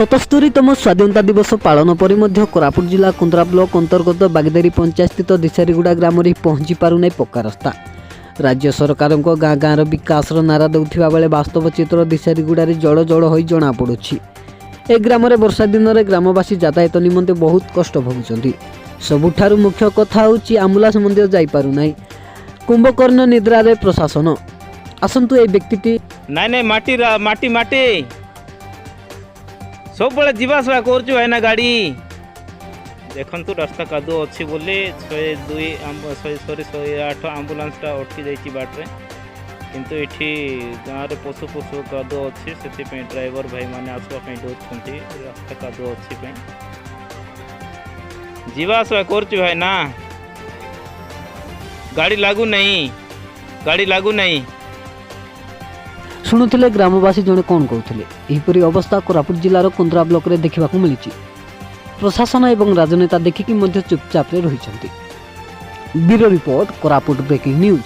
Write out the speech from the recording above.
77तम स्वाधीनता दिवस पालन पर कोरापुट जिला कुंद्रा ब्लॉक अंतर्गत बागदेरी पंचायत स्थित दिशारीगुड़ा ग्राम में पहुंची पारुना पक्का रास्ता। राज्य सरकार गाँ गाँव विकास नारा देउथिबा बेले वास्तव चित्र दिशारीगुड़ा जड़ जड़ हो जना पड़ुछि। ए ग्राम में वर्षा दिन में ग्रामवासी यातायात निमंते बहुत कष्ट भोगुछंती। सबुठारु मुख्य कथा होछि आम्बुलांस मंदिर जाई पारुनाई। कुंभकर्ण निद्रा रे प्रशासन आसंतु ए व्यक्ति नाई माटी माटी माटी सब बड़े जीवासवा करना गाड़ी देखु रास्ता कादुओ अच्छी बोली 108 आम्बुलांसटा अटकी जाइए बाटे किंतु ये गाँव में पशु पशु कादुओ अच्छी से ड्राइवर भाई मैंने आसवाई दौरान रास्ता कादुओ अच्छी जीवासवा कर भाई ना गाड़ी लागू नहीं शुणुले ग्रामवासी जड़े कौन कहते यहपरी अवस्था कोरापुट जिलार कुंद्रा ब्लॉक रे देखा मिली। प्रशासन एवं राजनेता देखिकी चुपचाप रही। Bureau report Koraput breaking news.